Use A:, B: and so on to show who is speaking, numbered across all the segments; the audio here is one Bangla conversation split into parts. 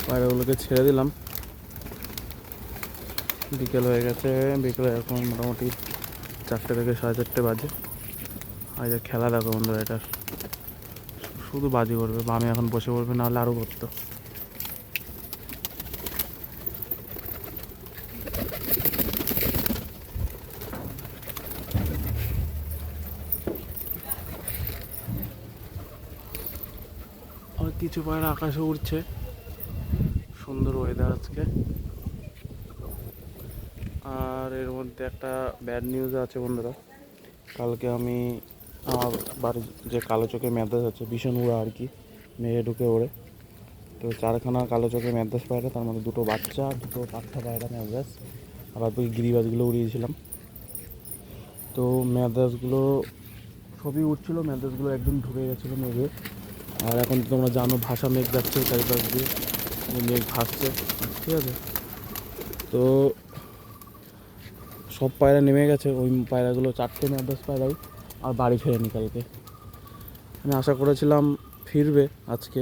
A: পায়রাগুলোকে ছেড়ে দিলাম। বিকেল হয়ে গেছে, বিকেলে এখন মোটামুটি 4টে থেকে 4:30 বাজে। আর যে খেলা দেখো বন্ধুরা, এটা শুধু বাজি করবে, বা আমি এখন বসে পড়বে, নাহলে আরও করতো। আর কিছু পায়রা আকাশে উড়ছে, সুন্দর ওয়েদার আজকে। আর এর মধ্যে একটা ব্যাড নিউজ আছে বন্ধুরা। কালকে আমি আমার বাড়ির যে কালো চোখের ম্যাদাস আছে, ভীষণ উড়া আর কি, মেঘে ঢুকে ওড়ে। তো 4খানা কালো চোখের ম্যাদাস পায়রা, তার মধ্যে 2টো বাচ্চা, 2টো পাঠা পায়রা ম্যাদাস, আবার বাকি গিরিবাজগুলো উড়িয়েছিলাম। তো ম্যাদাসগুলো সবই উঠছিল, ম্যাদাসগুলো একদম ঢুকে গেছিলো মেঘে। আর এখন তোমরা জানো ভাষা মেঘ যাচ্ছে চারিপাশ দিয়ে, মেঘ ভাসছে, ঠিক আছে। তো সব পায়রা নেমে গেছে, ওই পায়রাগুলো 4টে ম্যাদাস পায়রাই আর বাড়ি ফেরেনি কালকে। আমি আশা করেছিলাম ফিরবে আজকে,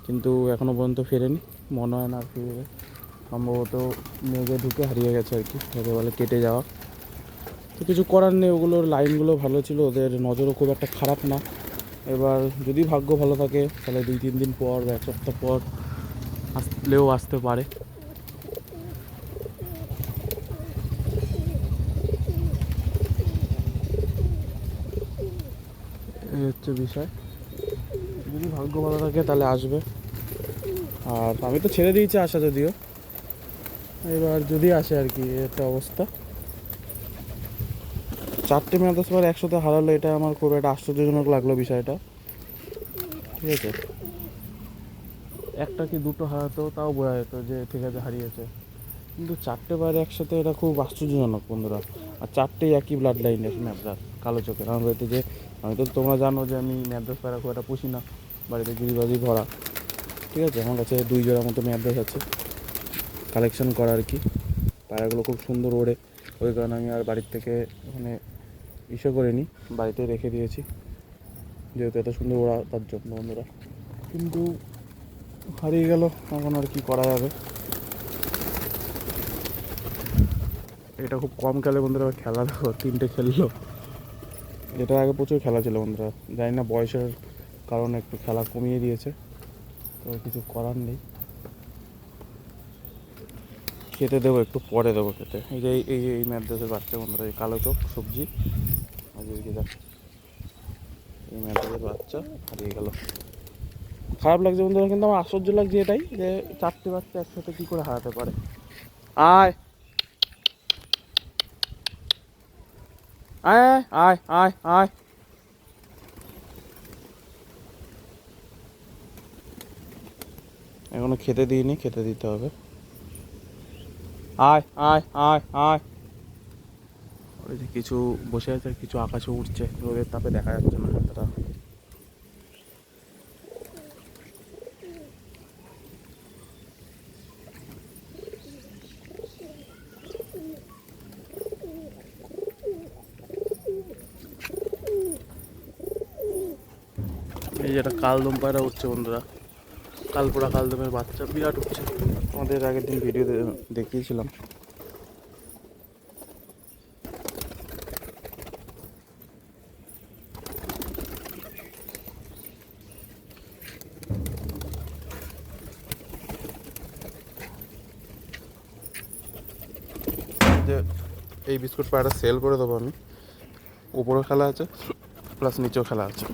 A: কিন্তু এখনও পর্যন্ত ফেরেনি, মনে হয় না আর ফিরবে। সম্ভবত মেঘে ঢুকে হারিয়ে গেছে আর কি, যাকে বলে কেটে যাওয়া। তো কিছু করার নেই, ওগুলোর লাইনগুলো ভালো ছিল, ওদের নজরও খুব একটা খারাপ না। এবার যদি ভাগ্য ভালো থাকে তাহলে 2-3 দিন পর বা 1 সপ্তাহ পর আসলেও আসতে পারে। এই হচ্ছে বিষয়, যদি ভাগ্য ভালো থাকে তাহলে আসবে। আর আমি তো ছেড়ে দিয়েছি আসা, যদিও এবার যদি আসে আর কি, একটা অবস্থা। 4টে ম্যাচ পর একসাথে হারালো, এটা আমার খুব একটা আশ্চর্যজনক লাগলো বিষয়টা, ঠিক আছে। একটা কি দুটো হারাতো তাও বোঝা যেত যে ঠিক আছে হারিয়েছে, কিন্তু 4টে বার একসাথে, এটা খুব আশ্চর্যজনক বন্ধুরা। আর 4টেই একই ব্লাড লাইনের ম্যাদ্রাস, কালো চোখের। আমার বাড়িতে যে, আমি তো তোমরা জানো যে আমি ম্যাদ্রাস পায়রা খুব একটা পুষি না, বাড়িতে গিরিবাজি ভরা, ঠিক আছে। আমার কাছে 2 জোড়া মতো ম্যাদ্রাস আছে কালেকশন করা আর কি। পায়রাগুলো খুব সুন্দর ওড়ে, ওই কারণে আমি আর বাড়ির থেকে ওখানে করিনি, বাড়িতে রেখে দিয়েছি, যেহেতু এত সুন্দর ওড়া তার জন্য বন্ধুরা। কিন্তু হারিয়ে গেল, এখন আর কি করা যাবে। এটা খুব কম খেলে বন্ধুরা, খেলা দেখো 3টে খেললো। এটার আগে প্রচুর খেলা ছিল বন্ধুরা, জানি না বয়সের কারণে একটু খেলা কমিয়ে দিয়েছে, তো কিছু করার নেই। খেতে দেবো, একটু পরে দেবো খেতে। এই যে এই ম্যাদ্রাসের বাচ্চা বন্ধুরা, এই কালো চোখ সবজি, আজকে দেখ এই ম্যাদ্রাসের বাচ্চা হারিয়ে গেল। খারাপ লাগছে বন্ধুরা, কিন্তু আমার আশ্চর্য লাগছে এটাই যে 4টে বাচ্চা একসাথে কী করে হারাতে পারে। আয় আয় আয় আয় আয়, এখনো খেতে দিইনি, খেতে দিতে হবে। আয় আয় আয় আয়। ওই যে কিছু বসে আছে, কিছু আকাশে উঠছে, রোদের তাপে দেখা যাচ্ছে না তারা। এই যেটা কালদম পায়রা উঠছে বন্ধুরা, কালপোড়া কালদমের বাচ্চা বিরাট উঠছে, আমাদের আগের দিন ভিডিও দেখিয়েছিলাম। যে এই বিস্কুট পায়রা সেল করে দেবো আমি, উপরেও খেলা আছে প্লাস নিচেও খেলা আছে।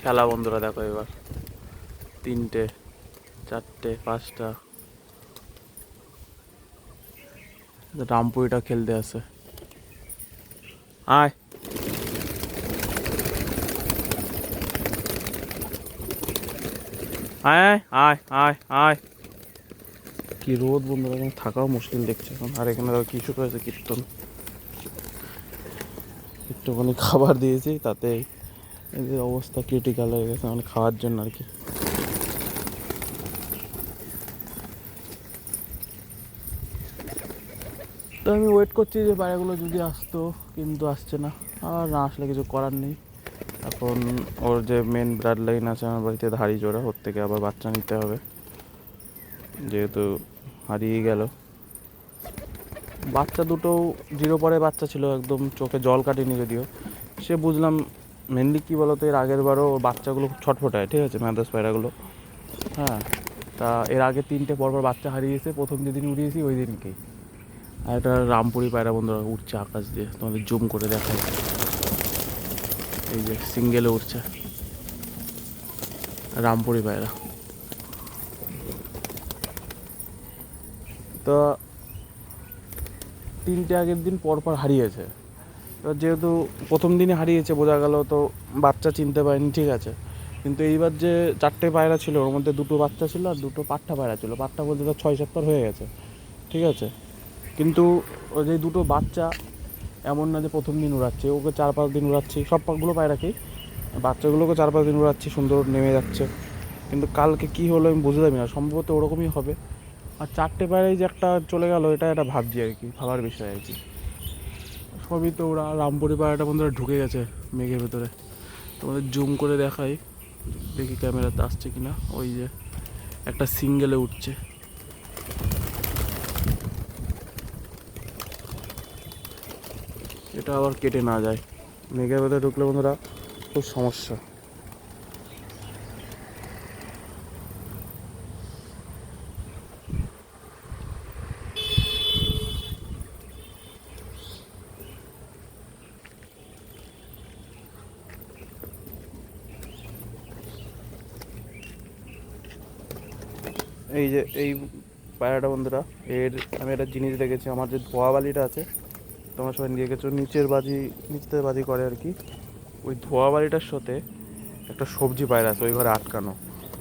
A: খেলা বন্ধুরা দেখো, এবার 3টে 4টে 5টা, রামপুরিটা খেলতে আসে। আয় আয় আয় আয় আয়। কি রোদ বন্ধুরা, এখানে থাকাও মুশকিল দেখছে এখন। আর এখানে দেখো কি শুরু হয়েছে কীর্তন, একটুখানি খাবার দিয়েছি তাতে এই যে অবস্থা ক্রিটিক্যাল হয়ে গেছে, মানে খাওয়ার জন্য আর কি। তো আমি ওয়েট করছি যে পায়রাগুলো যদি আসতো, কিন্তু আসছে না। আর না আসলে কিছু করার নেই। এখন ওর যে মেন ব্লাড লাইন আছে আমার বাড়িতে ধাড়ি জোড়া, ওর থেকে আবার বাচ্চা নিতে হবে, যেহেতু হারিয়ে গেল। বাচ্চা দুটো 0 পরে বাচ্চা ছিল, একদম চোখে জল কাটেনি যদিও। সে বুঝলাম মেনলি কী বলতো, এর আগের বারও বাচ্চাগুলো খুব ছটফটায়, ঠিক আছে, ম্যাদাস পায়রাগুলো। হ্যাঁ, তা এর আগে 3টে পরপর বাচ্চা হারিয়েছে, প্রথম যেদিন উড়িয়েছি ওই দিনকেই। আর একটা রামপুরি পায়রা বন্ধুরা উঠছে আকাশ দিয়ে, তোমাদের জুম করে দেখাই। এই যে সিঙ্গেলে উঠছে রামপুরি পায়রা। তো 3টে আগের দিন পরপর হারিয়েছে। তো যেহেতু প্রথম দিনে হারিয়েছে বোঝা গেল, তো বাচ্চা চিনতে পারিনি, ঠিক আছে। কিন্তু এইবার যে 4টে পায়রা ছিল, ওর মধ্যে 2টো বাচ্চা ছিল আর 2টো পাঠা পায়রা ছিল। পাঠা বলতে তো 6-7 হয়ে গেছে, ঠিক আছে। কিন্তু ওই যে 2টো বাচ্চা এমন না যে প্রথম দিন উড়াচ্ছে, ওকে 4-5 দিন উড়াচ্ছি, সবগুলো পায়রাকেই, বাচ্চাগুলোকে 4-5 দিন উড়াচ্ছি, সুন্দর নেমে যাচ্ছে। কিন্তু কালকে কী হলো আমি বুঝতে পারি না, সম্ভবত ওরকমই হবে। আর 4টে পায়রাই যে একটা চলে গেল, এটা ভাবছি আর কি, ভাবার বিষয় আর কি। সবই তো ওরা রামপুরি পায়রাটা বন্ধুরা ঢুকে গেছে মেঘের ভেতরে। তোমাদের জুম করে দেখাই, দেখি ক্যামেরাতে আসছে কিনা। ওই যে একটা সিঙ্গেলে উঠছে, এটা আবার কেটে না যায়। মেঘের ভেতরে ঢুকলে বন্ধুরা খুব সমস্যা। এই যে এই পায়রাটা বন্ধুরা, আমি একটা জিনিস দেখেছি, আমার যে ধোয়া বালিটা আছে, তোমরা সবাই নিয়ে গেছো, নিচের বাজি করে আর কি। ওই ধোয়া বালিটার সাথে একটা সবজি পায়রা আছে ওই ঘরে আটকানো।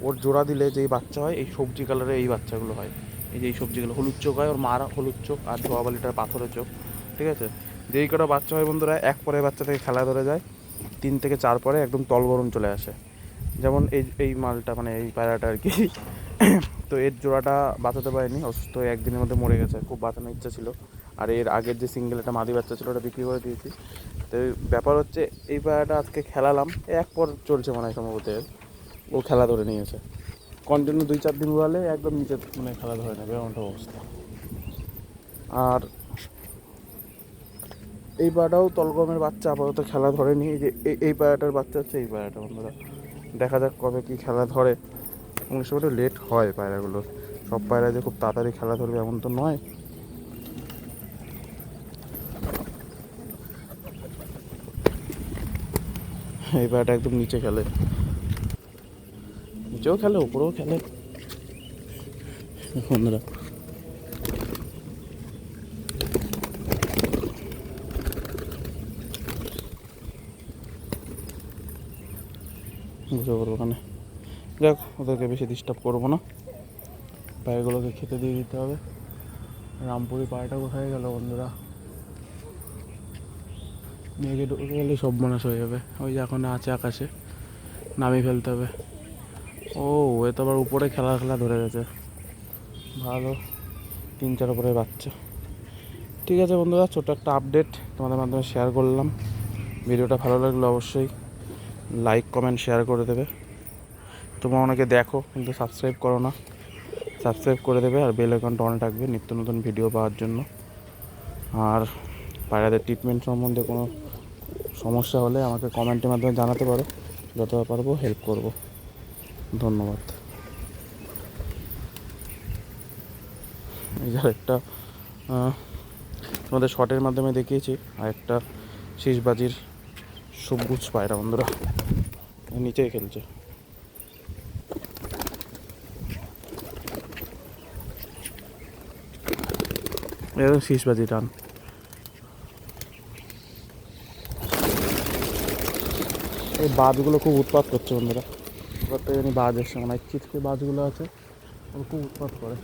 A: ওর জোড়া দিলে যেই বাচ্চা হয়, এই সবজি কালারের এই বাচ্চাগুলো হয়। এই যে এই সবজিগুলো হলুদ চোখ হয়, ওর মার হলুদ চোখ আর ধোয়া বালিটার পাথরের চোখ, ঠিক আছে। যেই কটা বাচ্চা হয় বন্ধুরা, 1 পরে বাচ্চা থেকে খেলা ধরে যায়, 3 থেকে 4 পরে একদম তলগরম চলে আসে। যেমন এই মালটা, মানে এই পায়রাটা আর কি। তো এর জোড়াটা বাঁচাতে পারেনি, অসুস্থ হয়ে 1 দিনের মধ্যে মরে গেছে। খুব বাঁচানোর ইচ্ছা ছিল। আর এর আগের যে সিঙ্গেল একটা মাদি বাচ্চা ছিল, ওটা বিক্রি করে দিয়েছি। তো ব্যাপার হচ্ছে, এই পায়রাটা আজকে খেলালাম, 1 পর চলছে মানে সম্ভবত ও খেলা ধরে নিয়েছে। কন্টিনিউ 2-4 দিন উড়ালে একদম নিচে মানে খেলা ধরে নেবে, এমনটা অবস্থা। আর এই পায়রাটাও তলগমের বাচ্চা, আপাতত খেলা ধরেনি। এই যে এই পায়রাটার বাচ্চা হচ্ছে এই পায়রাটা বন্ধুরা। দেখা যাক কবে কি খেলা ধরে। অনেক সময় লেট হয় পায়রাগুলো, সব পায়রা যে খুব তাড়াতাড়ি খেলা ধরবে এমন তো নয়। এই পায়রাটা একদম নিচে খেলে, নিচেও খেলে উপরেও খেলে বন্ধুরা। বুঝতে পারবো ওখানে। যাক, ওদেরকে বেশি ডিস্টার্ব করবো না, পায়রাগুলোকে খেতে দিয়ে দিতে হবে। রামপুরি পায়রাটা কোথায় গেল বন্ধুরা? মেঘে ঢুকে গেলে সব মানুষ হয়ে যাবে। ওই যে এখন আছে আকাশে, নামিয়ে ফেলতে হবে। ও এ তো আবার উপরে খেলা ধরে গেছে, ভালো। 3-4 উপরে বাচ্চা। ঠিক আছে বন্ধুরা, ছোটো একটা আপডেট তোমাদের মাধ্যমে শেয়ার করলাম। ভিডিওটা ভালো লাগলে অবশ্যই লাইক কমেন্ট শেয়ার করে দেবে। তোমরা অনেকে দেখো কিন্তু সাবস্ক্রাইব করো না, সাবস্ক্রাইব করে দেবে আর বেল আইকনটা অন থাকবে নিত্য নতুন ভিডিও পাওয়ার জন্য। আর পায়রাদের ট্রিটমেন্ট সম্বন্ধে কোনো সমস্যা হলে আমাকে কমেন্টের মাধ্যমে জানাতে পারো, যতটা পারবো হেল্প করব। ধন্যবাদ। এই যে একটা তোমাদের শর্টের মাধ্যমে দেখিয়েছি, আর একটা শীষবাজির সবুজ পায়রা বন্ধুরা নিচেই খেলছে। এরকম শীষবাজি টান। এই বাজগুলো খুব উৎপাত করছে বন্ধুরা, প্রত্যেক দিনই বাজ এসছে, মানে চিৎকে বাজগুলো আছে, ওরা খুব উৎপাত করে।